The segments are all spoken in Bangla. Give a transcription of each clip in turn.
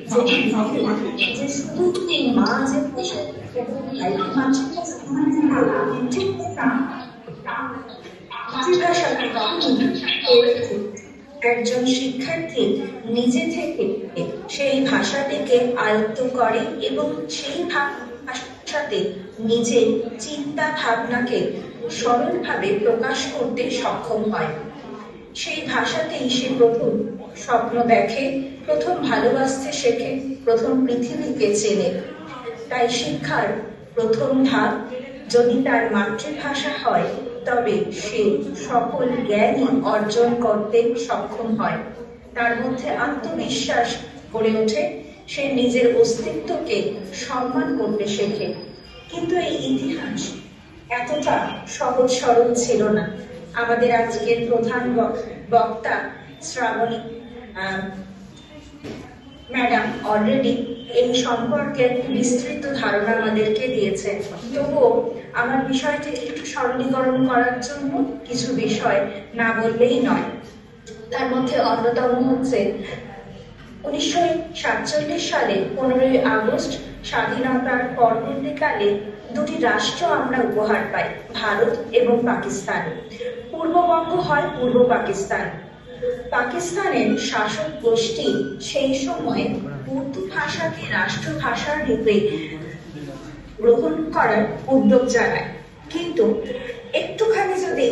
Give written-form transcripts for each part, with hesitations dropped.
যে শুধু মা যে মাতৃভাষাকে একজন শিক্ষার্থী নিজে থেকে সেই ভাষাটিকে আয়ত্ত করে এবং সেই ভাষাতে নিজের চিন্তা ভাবনাকে সরলভাবে প্রকাশ করতে সক্ষম হয়। সেই ভাষাতেই সে প্রথম স্বপ্ন দেখে, প্রথম ভালোবাসতে শেখে, প্রথম পৃথিবীকে চেনে। তাই শিক্ষার প্রথম ধাপ যদি তার মাতৃভাষা হয়, তবে সে সকল জ্ঞানই অর্জন করতে সক্ষম হয়। তার মধ্যে আত্মবিশ্বাস গড়ে ওঠে, সে নিজের অস্তিত্বকে সম্মান করতে শেখে। কিন্তু এই ইতিহাস এতটা সহজ সরল ছিল না। আমাদের আজকের প্রধান বক্তা শ্রাবণী ম্যাডাম অলরেডি এই সম্পর্কে বিস্তৃত ধারণা আমাদেরকে দিয়েছেন। তবুও আমার বিষয়টি একটু সরলীকরণ করার জন্য কিছু বিষয় না বললেই নয়। তার মধ্যে অন্যতম হচ্ছে 1947 সালে 15ই আগস্ট স্বাধীনতার পরবর্তীকালে দুটি রাষ্ট্র আমরা উপহার পাই, ভারত এবং পাকিস্তান। পূর্ববঙ্গ হয় পূর্ব পাকিস্তান। পাকিস্তানের শাসক গোষ্ঠী সেই সময় উর্দু ভাষাকে রাষ্ট্রভাষা রূপে গ্রহণ করার উদ্যোগ জানায়। কিন্তু একটুখানি যদি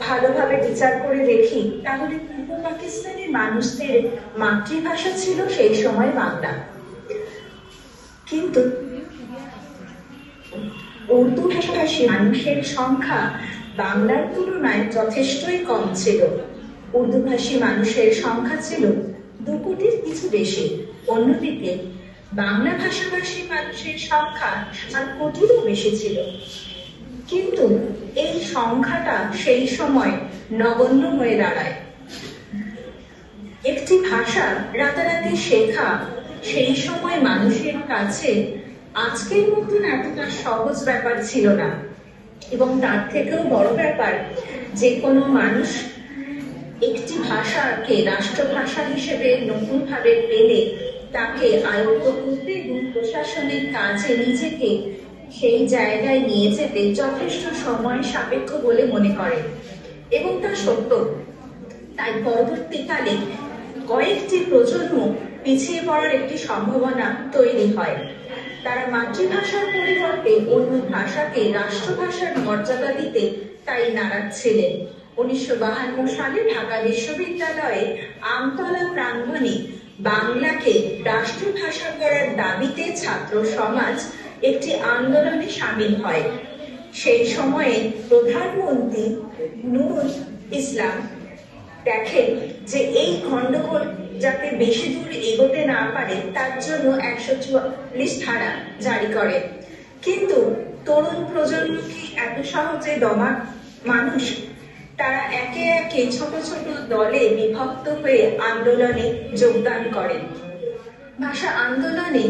ভালোভাবে বিচার করে দেখি, তাহলে পূর্ব পাকিস্তানের মানুষদের মাতৃভাষা ছিল সেই সময় বাংলা। কিন্তু উর্দু ভাষাভাষী মানুষের সংখ্যা বাংলার তুলনায় যথেষ্টই কম ছিল। উর্দুভাষী মানুষের সংখ্যা ছিল 2 কোটির কিছু বেশি। অন্যদিকে বাংলা ভাষাভাষী মানুষের সংখ্যা 7 কোটিরও বেশি ছিল। কিন্তু এই সংখ্যাটা সেই সময় নগণ্য হয়ে দাঁড়ায়। একটি ভাষা রাতারাতি শেখা সেই সময় মানুষের কাছে আজকের মতন এতটা সহজ ব্যাপার ছিল না। এবং তার থেকেও বড় ব্যাপার, যে কোনো মানুষ একটি ভাষাকে রাষ্ট্রভাষা হিসেবে নতুনভাবে পেলে তাকে আয়ত্ত করতে এবং প্রশাসনিক কাজে নিজেকে সেই জায়গায় নিয়ে যেতে যথেষ্ট সময় সাপেক্ষ বলে মনে করে, এবং তা সত্য। তাই পরবর্তীকালে কয়েকটি প্রজন্ম পিছিয়ে পড়ার একটি সম্ভাবনা তৈরি হয়। তারা মাতৃভাষার পরিবর্তে অন্য ভাষাকে রাষ্ট্রভাষার মর্যাদা দিতে তাই নারাজ ছিলেন। 1952 সালে ঢাকা বিশ্ববিদ্যালয়ে আমতলা প্রাঙ্গণে বাংলাকে রাষ্ট্রভাষা করার দাবিতে ছাত্র সমাজ একটি আন্দোলনে সামিল হয়। সেই সময়ে প্রধানমন্ত্রী নুরুল ইসলাম দেখেন যে এই গন্ডগোল যাতে বেশি দূর এগোতে না পারে, তার জন্য 144 ধারা জারি করেন। কিন্তু তরুণ প্রজন্ম কি এত সহজে দমা মানুষ? তারা একে একে ছোট ছোট দলে বিভক্ত হয়ে আন্দোলনে যোগদান করেন। ভাষা আন্দোলনে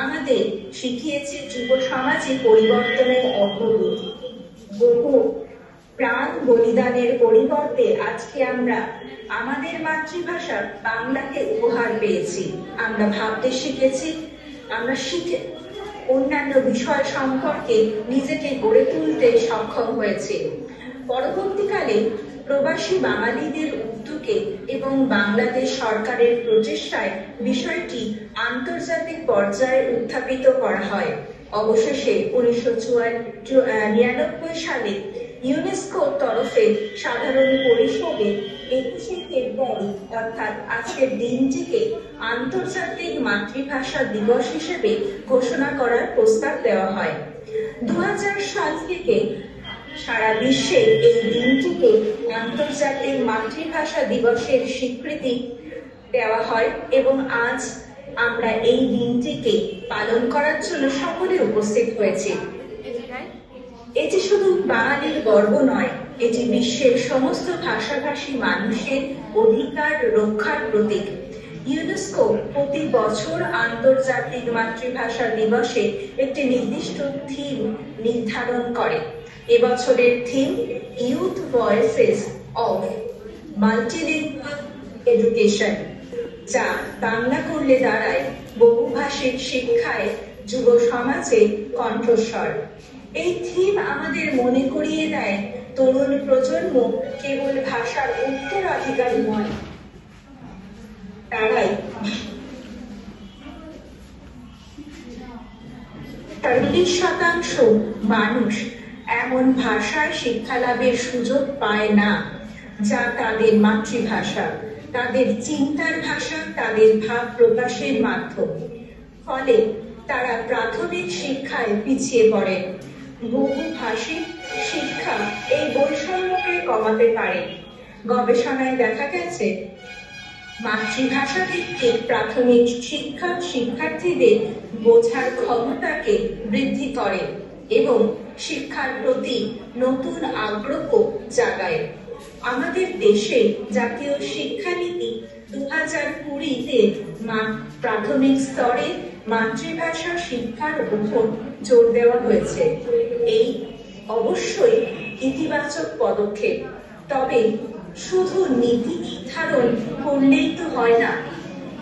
আমাদের শিখিয়েছে যুব সমাজে পরিবর্তনের অগ্রগতি। বহু প্রাণ বলিদানের পরিবর্তে আজকে আমরা আমাদের মাতৃভাষা বাংলাকে উপহার পেয়েছি। আমরা ভাবতে শিখেছি, আমরা শিখে অন্যান্য বিষয় সম্পর্কে নিজেকে গড়ে তুলতে সক্ষম হয়েছি। পরবর্তীকালে প্রবাসী বাঙালিদের উদ্যোগে এবং বাংলাদেশ সরকারের প্রচেষ্টায় বিষয়টি আন্তর্জাতিক পর্যায়ে উত্থাপিত করা হয়। অবশেষে 1999 সালে ইউনেস্কোর তরফে সাধারণ পরিষদে 21শে ফেব্রুয়ারি অর্থাৎ আজকের দিনটিকে আন্তর্জাতিক মাতৃভাষা দিবস হিসেবে ঘোষণা করার প্রস্তাব দেওয়া হয়। 2000 সাল থেকে সারা বিশ্বে এই দিনটিকে আন্তর্জাতিক মাতৃভাষা দিবসের স্বীকৃতি দেওয়া হয় এবং আজ আমরা এই দিনটিকে পালন করার জন্য সকলে উপস্থিত হয়েছি। এটি শুধু বাঙালির গর্ব নয়, এটি বিশ্বের সমস্ত ভাষাভাষী মানুষের অধিকার রক্ষার প্রতীক। ইউনেস্কো প্রতি বছর আন্তর্জাতিক মাতৃভাষা দিবসে একটি নির্দিষ্ট থিম নির্ধারণ করে। এবছরের theme youth voices of multilingual education. যা বাংলা করলে দাঁড়ায় বহুভাষিক শিক্ষায় যুব সমাজে কণ্ঠস্বর। এই থিম আমাদের মনে করিয়ে দেয় তরুণ প্রজন্ম কেবল ভাষার উত্তরাধিকারী নয়, তারাই 40% মানুষ এমন ভাষায় শিক্ষা লাভের সুযোগ পায় না যা তাদের মাতৃভাষা, তাদের চিন্তার ভাষা, তাদের ভাব প্রকাশের মাধ্যম। ফলে তারা প্রাথমিক শিক্ষায় পিছিয়ে পড়ে। বহুভাষিক শিক্ষা এই বৈষম্যকে কমাতে পারে। গবেষণায় দেখা গেছে মাতৃভাষা ভিত্তিক প্রাথমিক শিক্ষা শিক্ষার্থীদের বোঝার ক্ষমতাকে বৃদ্ধি করে এবং শিক্ষার প্রতি নতুন আগ্রহ জাগায়। আমাদের দেশে জাতীয় শিক্ষানীতি 2020-তে প্রাথমিক স্তরে মাতৃভাষা শিক্ষার উপর জোর দেওয়া হয়েছে। এই অবশ্যই ইতিবাচক পদক্ষেপ, তবে শুধু নীতি নির্ধারণ করলেই তো হয় না,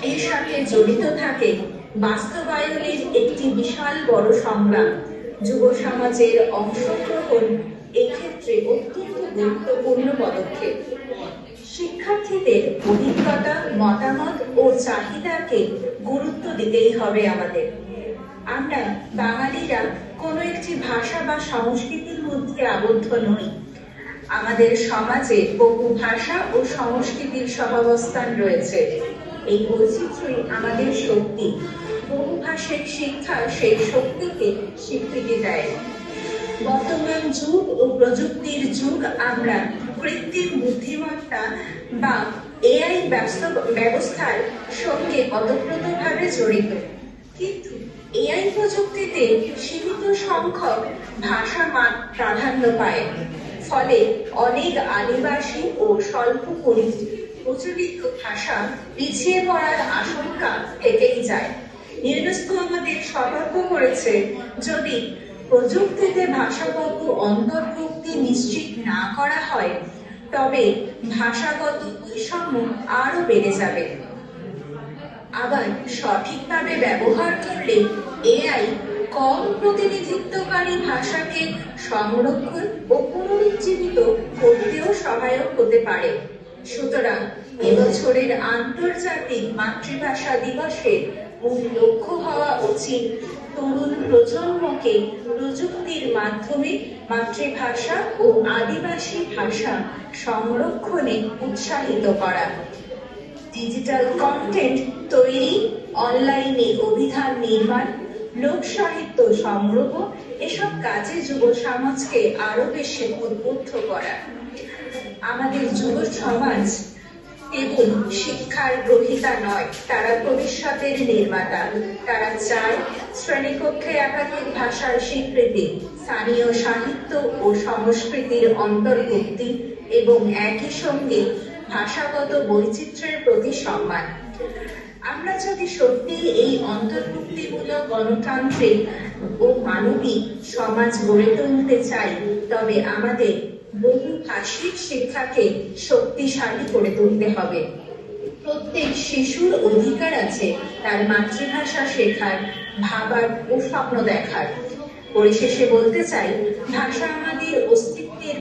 এর সাথে জড়িত থাকে বাস্তবায়নের একটি বিশাল বড় সংগ্রাম। যুব সমাজের অংশগ্রহণ এক্ষেত্রে অত্যন্ত গুরুত্বপূর্ণ পদক্ষেপ। শিক্ষার্থীদের অভিজ্ঞতা, মতামত ও চাহিদাকে গুরুত্ব দিতেই হবে আমাদের। আমরা বাঙালিরা কোনো একটি ভাষা বা সংস্কৃতির মধ্যে আবদ্ধ নই। আমাদের সমাজে বহু ভাষা ও সংস্কৃতির সহাবস্থান রয়েছে। এই বৈচিত্র্যই আমাদের শক্তি। বহুভাষিক শিক্ষা সেই শক্তিকে স্বীকৃতি দেয়। বর্তমান যুগ ও প্রযুক্তির যুগ, আমরা কৃত্রিম বুদ্ধিমত্তা বা এআই ব্যবস্থার সঙ্গে ওতপ্রোতভাবে জড়িত, কিন্তু এআই প্রযুক্তিতে সীমিত সংখ্যক ভাষা প্রাধান্য পায়। ফলে অনেক আদিবাসী ও স্বল্প প্রচলিত ভাষা পিছিয়ে পড়ার আশঙ্কা থেকেই যায়। ইউনেস্কো আমাদের সতর্ক করেছে, যদি প্রযুক্তিতে ভাষাগত অন্তর্ভুক্তি নিশ্চিত না করা হয় তবে ভাষাগত বৈষম্য আরো বেড়ে যাবে। আবার সঠিকভাবে ব্যবহার করলে এআই কম প্রতিনিধিত্বকারী ভাষাকে সংরক্ষণ ও পুনরুজ্জীবিত করতেও সহায়ক হতে পারে। সুতরাং এবছরের আন্তর্জাতিক মাতৃভাষা দিবসে মূল লক্ষ্য হওয়া উচিত তরুণ প্রজন্মকে প্রযুক্তির মাধ্যমে মাতৃভাষা ও আদিবাসী ভাষা সংরক্ষণে উৎসাহিত করা। ডিজিটাল কন্টেন্ট তৈরি, অনলাইনে অভিধান নির্মাণ, লোক সাহিত্য সংগ্রহ, এসব কাজে যুব সমাজকে আরো বেশি উদ্বুদ্ধ করা। আমাদের যুব সমাজ কেবল শিক্ষার গ্রহীতা নয়, তারা ভবিষ্যতের নির্মাতা। তারা চায় শ্রেণীকক্ষে একাধিক ভাষার স্বীকৃতি, স্থানীয় সাহিত্য ও সংস্কৃতির অন্তর্ভুক্তি এবং একই সঙ্গে ভাষাগত বৈচিত্র্যের প্রতি সম্মান। আমরা যদি সত্যি এই অন্তর্ভুক্তিমূলক গণতান্ত্রিক ও মানবিক সমাজ গড়ে তুলতে চাই, তবে আমাদের বহুভাষিক শিক্ষাকে শক্তিশালী করে তুলতে হবে। প্রত্যেক শিশুর অধিকার আছে তার মাতৃভাষা শেখার, ভাবার ও স্বপ্ন দেখার। পরিশেষে বলতে চাই, ভাষা আমাদের